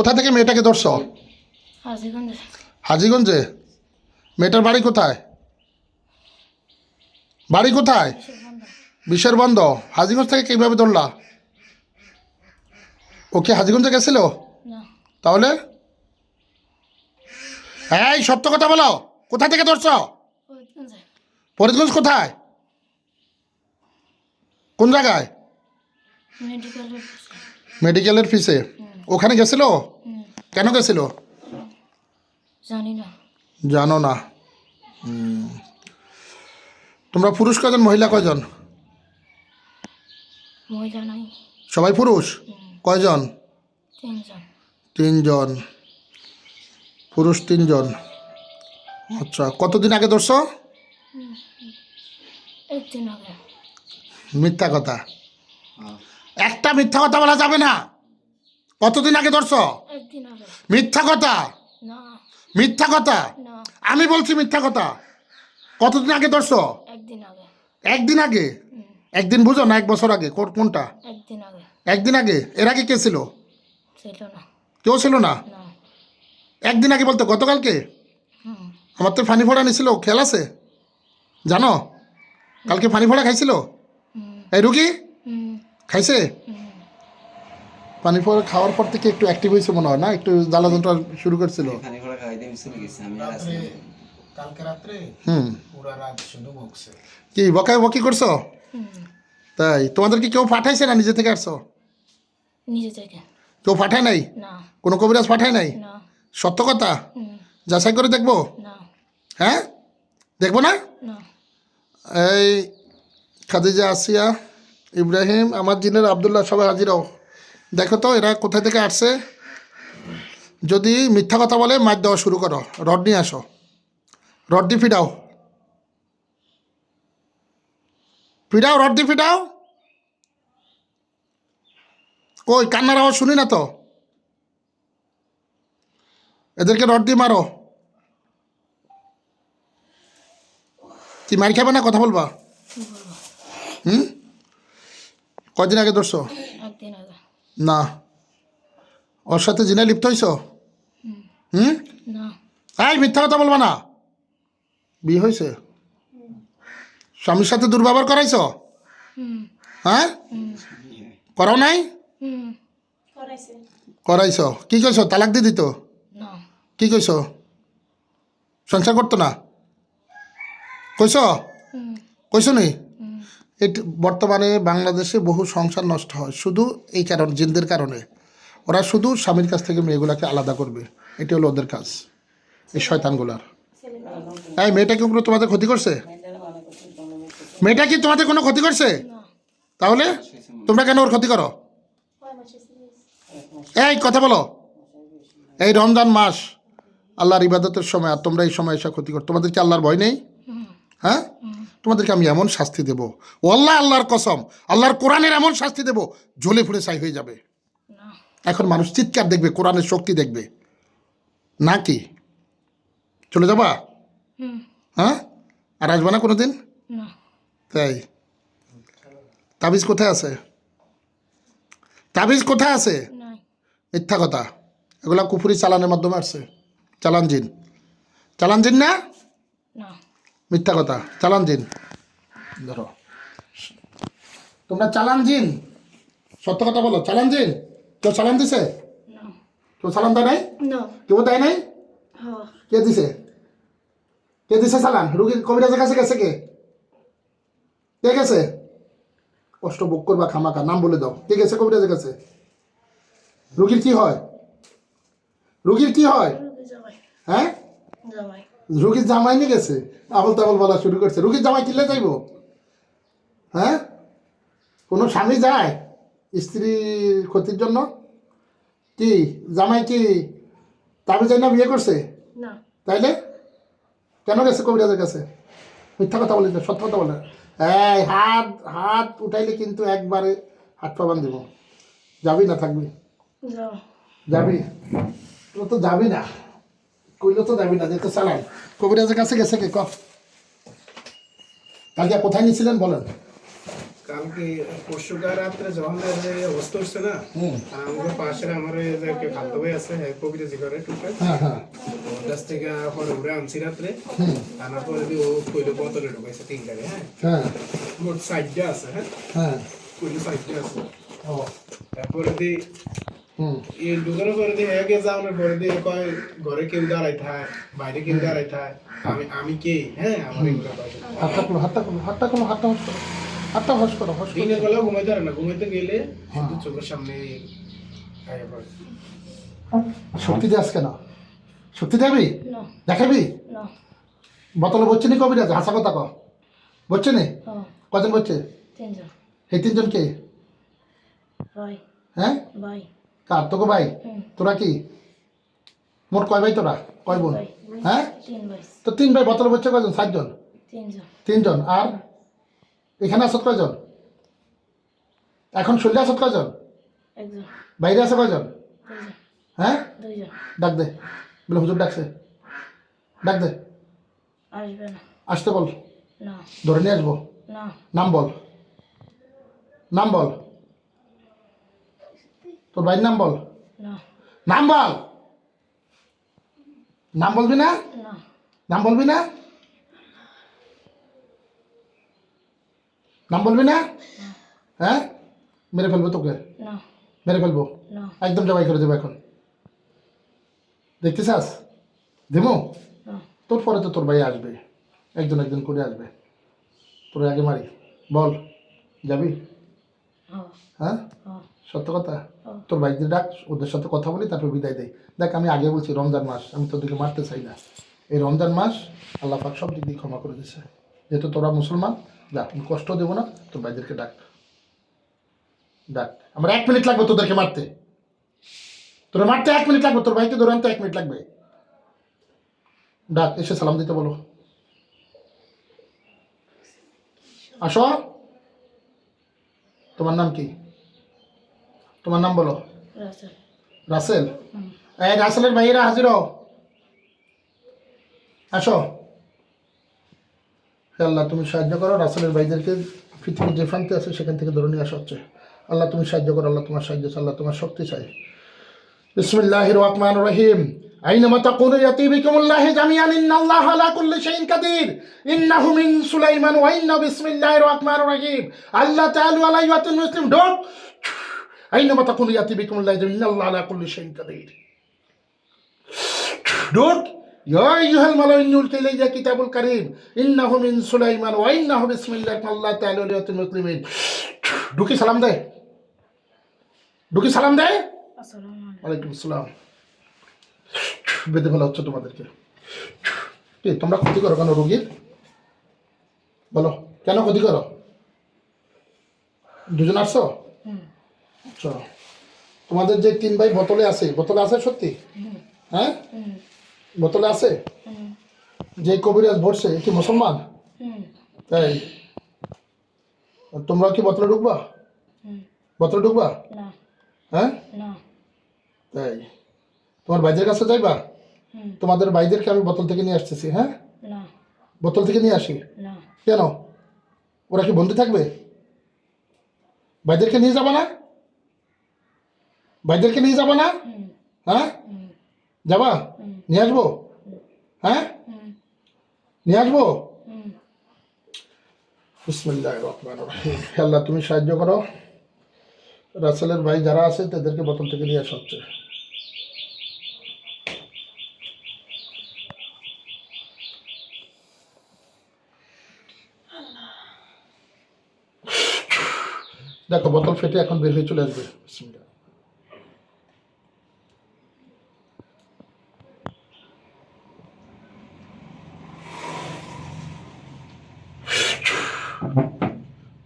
কোথা থেকে মেয়েটাকে ধরছো? হাজীগঞ্জে। হাজীগঞ্জে? মেয়েটার বাড়ি কোথায়? বাড়ি কোথায়? বিশের বন্ধ। হাজীগঞ্জ থেকে কীভাবে ধরলা? ওকে হাজীগঞ্জে গেছিল? না। তাহলে এই সত্য কথা বলো, কোথা থেকে ধরছো? ফরিদগঞ্জে। ফরিদগঞ্জ কোথায়? কোন জায়গায়? মেডিকেলের। মেডিকেলের ফিসে। ওখানে গেছিল? কেন গেছিল? জানি না। জানো না? তোমরা পুরুষ কজন, মহিলা কয়জন? মহিলা নাই। সবাই পুরুষ? কয়জন? 3 জন। 3 জন। পুরুষ 3 জন। আচ্ছা, কতদিন আগে ধরছো? একদিন আগে। মিথ্যা কথা, একটা মিথ্যা কথা বলা যাবে না। কতদিন আগে ধরছো? একদিন আগে। মিথ্যা কথা, না। মিথ্যা কথা। না। আমি বলছি মিথ্যা কথা। কতদিন আগে ধরছো? একদিন আগে। একদিন আগে? একদিন বুঝো না, 1 বছর আগে? কোনটা? একদিন আগে। একদিন আগে। এর আগে কে ছিল? ছিল না। কেউ ছিল না? না। একদিন আগে বলতে গতকালকে? আমার তো পানি ফোড়া নিছিল, খেয়াল আছে? জানো কালকে পানি ফোড়া খাইছিল এই রুগী? খাইছে? পানি ফোড়া খাওয়ার পর থেকে একটু অ্যাক্টিভ হয়েছে মনে হয় না? একটু জ্বালা যন্ত্রণা শুরু করছিল। কালকে রাত্রে পুরা রাত শুধু বকছে। কি বকি করছো? তাই তোমাদের কি কেউ পাঠাইছে না নিজে থেকে আসছো? নিজে থেকে। কেউ পাঠায় নাই? না। কোনো কবিরাজ পাঠায় নাই? না। সত্য কথা যাচাই করে দেখবো? না। হ্যাঁ, দেখবো না? না। এই খাদিজা, আসিয়া, ইব্রাহিম, আমার জিনের আবদুল্লাহ, সবাই হাজির হও। দেখো তো এরা কোথা থেকে আসছে। যদি মিথ্যা কথা বলে মার দেওয়া শুরু করো। রড নিয়ে আসো, রড দিয়ে ফিডাও, ফিডাও, রড দিয়ে ফিডাও। কই কান্নার আওয়াজ শুনি না তো। এদেরকে রড দিয়ে মারো। কি মার খাবে না? কথা বলবা? কয়দিন আগে ধরছো? একদিন আগে। না। ওর সাথে জিনায় লিপ্ত হইছ? না। এই মিথ্যা কথা বলবা না। বিয়ে হয়েছে? স্বামীর সাথে দুর্ব্যবহার করাইছ? হ্যাঁ, করাও নাই? করাইছ। কি কইছ? তালাক দিয়ে দিত? না। কি কইছ? সংসার করতো না? কইছ? কইছ নি? বর্তমানে বাংলাদেশে বহু সংসার নষ্ট হয় শুধু এই কারণ, জিনদের কারণে। ওরা শুধু স্বামীর কাছ থেকে মেয়েগুলাকে আলাদা করবে, এটি হলো ওদের কাজ, এই শয়তানগুলার। এই মেয়েটা কি কোনো তোমাদের ক্ষতি করছে? মেয়েটা কি তোমাদের কোনো ক্ষতি করছে? তাহলে তোমরা কেন ওর ক্ষতি করো? এই কথা বলো। এই রমজান মাস আল্লাহর ইবাদতের সময়, আর তোমরা এই সময় এসে ক্ষতি করো। তোমাদের কি আল্লাহর ভয় নেই? হ্যাঁ, তোমাদেরকে আমি এমন শাস্তি দেবো, ও আল্লাহ, আল্লাহর কসম, আল্লাহর কোরআনের এমন শাস্তি দেবো, জ্বলে পুড়ে ছাই হয়ে যাবে। এখন মানুষ চিৎকার দেখবে, কোরআনের শক্তি দেখবে নাকি? চলে যাবা? হ্যাঁ, আর আসবা না কোনোদিন? তাই? তাবিজ কোথায় আছে? তাবিজ কোথায় আছে? মিথ্যা কথা। এগুলা কুফুরি চালানের মাধ্যমে আসছে। চালান জিন, চালান জিন না? মিথ্যা কথা, চালান জিন। ধরো তোমরা চালান জিন, সত্য কথা বলো। চালান জিন কেউ চালান দিছে? কেউ চালান দেয় নাই? কেউ দেয় নাই? কে দিছে? কে দিছে চালান? রুগীর কবিরাজের কাছে গেছে কে? কে গেছে? কষ্ট ভোগ করবা খামাকা, নাম বলে দাও। কে গেছে কবিরাজের কাছে? রুগীর কি হয়? রুগীর কি হয়? হ্যাঁ, রুগীর জামাই নিয়ে গেছে। আবল তাবল বলা শুরু করছে। রুগীর জামাই কিনলে যাইব? হ্যাঁ, কোনো স্বামী যায় স্ত্রীর ক্ষতির জন্য? কি জামাই কি তাবি যাই না বিয়ে করছে? তাইলে কেন গেছে কবিরাজের কাছে? মিথ্যা কথা বলি না, সত্য কথা বলে। এই হাত হাত উঠাইলে কিন্তু একবারে হাত পা বান দিব। যাবি না থাকবি? যাবি? তো তো যাবি না, কইলে তো যাবি না। যেহেতু চালান কবিরাজের কাছে গেছে কে? কালকে কোথায় নিয়েছিলেন বলেন? কালকে পরশুকার রাত্রে যখন যে অবস্থা হচ্ছে না, আর আমাদের পাশে আমার এই যে একটা খাদ্য ভাই আছে, হ্যাঁ কবিরাজি করে টুকটাক, হ্যাঁ হ্যাঁ ওর কাছ থেকে পরে উড়ে আনছি রাত্রে, আনার পরে দিয়ে ও কইলে বোতলে ঢুকাইছে 3টারে, হ্যাঁ হ্যাঁ মোট 60টা আছে, হ্যাঁ হ্যাঁ কইলে 60টা আছে। ও তারপরে দিয়ে হুম এই ঢুকানোর পরে দিয়ে হ্যাঁ গিয়ে যাওয়ানোর পরে দিয়ে কয় ঘরে কেউ দাঁড়াই থাক, বাইরে কেউ দাঁড়াই থাক, আমি কে, হ্যাঁ আমার এগুলো কয়। হাতটা খুলো হাতটা খুলো হাতটা খুলো হাতটা হস করো হাতটা হস করো হস করো দিনের বেলাও ঘুমাইতে পারে না, ঘুমাইতে গেলে শুধু চোখের সামনে আয়া পড়ে। শক্তি দিয়ে আজকে না শক্তি দেবি না দেখাবি না বোতলে বসছে নি কবিরাজ হাসা কথা ক বসছে নি হ্যাঁ কজন বসছে 3জন এই 3জন কে ভাই হ্যাঁ ভাই কার তোকে ভাই তোরা কি মোট কয় ভাই তোরা কয় বোন ভাই হ্যাঁ 3 ভাই তো 3 ভাই বোতলে বসছে কয়জন 7জন 3জন 3জন আর এখানে আসত কয়জন এখন শরীরে আসত কয়জন 1জন বাইরে আছে কয়জন 2জন হ্যাঁ 2জন ডাক দে বলে হুজুর ডাকছে ডাক দে আসবে না আসতে বল না ধরে নিয়ে আসবো না নাম বল নাম বল তোর ভাইয়ের নাম বল না নাম বল নাম বলবি না না নাম বলবি না নাম বলবি না হ্যাঁ মেরে ফেলবো তোকে না মেরে ফেলবো না একদম জবাই করে দেবো এখন দেখতে চাস দেবো না তোর পরে তো তোর ভাই আসবে একজন একজন করে আসবে তোর আগে মারি বল যাবি হ্যাঁ হ্যাঁ হ্যাঁ সত্য কথা হ্যাঁ। তোর ভাইদের ডাক ওদের সাথে কথা বলি তারপর বিদায় দেয় দেখ আমি আগে বলছি রমজান মাস আমি তোদেরকে মারতে চাই না এই রমজান মাস আল্লাহ পাক সব দিক দিয়ে ক্ষমা করে দিছে যেহেতু তোরা মুসলমান যা আমি কষ্ট দেবো না তোর ভাইদেরকে ডাক ডাক আমার 1 মিনিট লাগবে তোদেরকে মারতে তোরা মারতে 1 মিনিট লাগবে তোর ভাইকে ধরে আনতে 1 মিনিট লাগবে ডাক এসে সালাম দিতে বলো আসো তোমার নাম কি তোমার নাম বলো রাসেল রাসেল এই রাসেলের ভাইয়েরা হাজির হও আসো হে আল্লাহ তুমি সাহায্য করো রাসেলের ভাইদেরকে পৃথিবীর যে প্রান্তে আছে সেখান থেকে ধরে নিয়ে আসা হচ্ছে আল্লাহ তুমি সাহায্য করো আল্লাহ তোমার সাহায্য চাই, আল্লাহ তোমার শক্তি চাই বিসমিল্লাহির রহমানির রহিম আইনামা তাকুনু ইয়াতি বিকুমুল্লাহি জামিআন ইন্নাল্লাহা আলা কুল্লি শাইইন কাদির ইন্নাহু মিন সুলাইমান ওয়া ইন্না বিসমিল্লাহির রহমানির রহিম আল্লাহ তাআলা আলাইহি ওয়া মুসলিম ডোক আইনামা তাকুনু ইয়াতি বিকুমুল্লাহি জামিআন ইন্নাল্লাহা আলা কুল্লি শাইইন কাদির ডোক ইয়া আইয়ুহাল মালাইন উলকি ইলাইয়া কিতাবুল কারীম ইন্নাহু মিন সুলাইমান ওয়া ইন্নাহু বিসমিল্লাহি আল্লাহ তাআলা আলাইহি ওয়া মুসলিমিন ডুকি সালাম দে ডুকি সালাম দে আসসালামু আলাইকুম ওয়ালাইকুম আসসালাম বেঁধে ফেলা হচ্ছে তোমাদেরকে কি তোমরা ক্ষতি করো কেন রোগীর বলো কেন ক্ষতি করো দুজন আসছো আচ্ছা তোমাদের যে 3 ভাই বোতলে আছে সত্যি হ্যাঁ বোতলে আছে যে কবিরাজ ভরছে এ কি মুসলমান তাই তোমরা কি বোতলে ঢুকবা বোতলে ঢুকবা না হ্যাঁ না তাই তোমার ভাইদের কাছে যাইবা তোমাদের ভাইদেরকে আমি বোতল থেকে নিয়ে আসতেছি হ্যাঁ না বোতল থেকে নিয়ে আসি না কেন ওরা কি বন্দি থাকবে ভাইদেরকে নিয়ে যাবা না ভাইদেরকে নিয়ে যাবা না হ্যাঁ যাবা নিয়ে আসবো হ্যাঁ নিয়ে আসবো বিসমিল্লাহির রহমানির রহিম হে আল্লাহ তুমি সাহায্য করো রাসেলের ভাই যারা আছে তাদেরকে বোতল থেকে নিয়ে আসা হচ্ছে দেখো বোতল ফেটে এখন বের হয়ে চলে আসবে বিসমিল্লাহ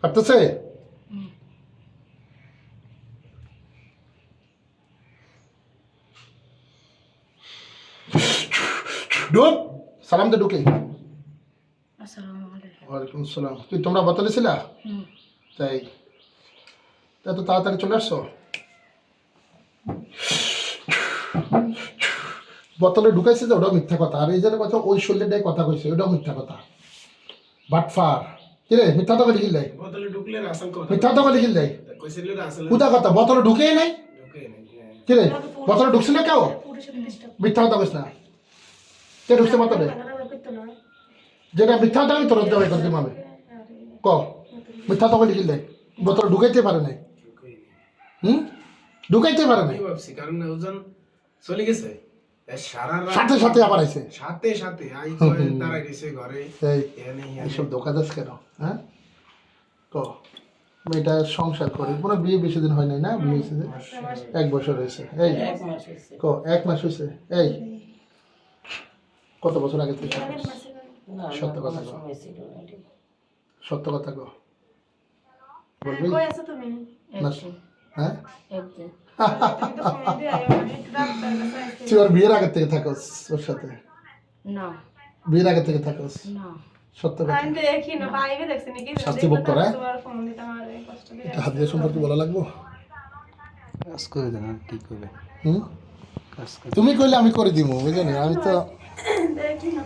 কাটতেছে ঢুক সালাম দে ঢুকে আসসালামু আলাইকুম ওয়ালাইকুম আসসালাম কি তোমরা বোতলে ছিলা তাই এত তাড়াতাড়ি চলে আসছো বোতলে ঢুকাইছে যে ওটাও মিথ্যা কথা আর এই যে কথা ওই শরীরটাই কথা কইছে ওটাও মিথ্যা কথা বাটফার কে কিরে মিথ্যা তো লিখিল দেয়, বোতলে ঢুকলে রাসেল কথা মিথ্যা তো লিখিল দেয়, কইছিল রাসেল কোথা কথা বোতলে ঢুকেই নাই। ঢুকে নাই হ্যাঁ। কিরে বোতলে ঢুকছিল কেউ? মিথ্যা কথা কইস না, কে ঢুকছে বোতলে? যেটা মিথ্যা কথা আমি তোর জবাই করতে মামে ক, মিথ্যা তো লিখিল দেয়, বোতলে ঢুকাইতে পারে নাই। ঢুকে নাই। হুম, ঢুকাইতে পারে নাই, আমি ভাবছি কারণ ওজন চলে গেছে এ সারা রাত সাথে সাথে আবার আইছে। সাথে সাথে আই কয় দাঁড়াই গেছে ঘরে এই এনে এইসব ধোকা দাস কেন? হ্যাঁ ক, মেয়েটা সংসার করে কোনো বিয়ে বেশি দিন হয় নাই না, বিয়ে হয়েছে যে 1 বছর হয়েছে। এই ক 1 মাস হয়েছে। এই কত বছর আগে থেকে সত্য কথা কো, সত্য কথা কো, বলবি কই আছো তুমি? না? হ্যাঁ একদিন তুমি তো ফোন দিয়ে আইও না, একটু ডাক্তার কাছে আইছি। তুই ওর বিয়ের আগে থেকে থাকস ওর সাথে, না বিয়ের আগে থেকে থাকস, না সত্য কথা। আমি দেখি না, বাইরে দেখছি নাকি? শাস্তি ভোগ করে? তোমার ফোন দিতে আমার কষ্ট দিয়ে। এটা হাদিয়া সম্পর্কে বলা লাগবো? কাজ করে দেন আর কি করবে, হুম, কাজ করে তুমি কইলে আমি করে দিব, বুঝলি? আমি তো দেখি না।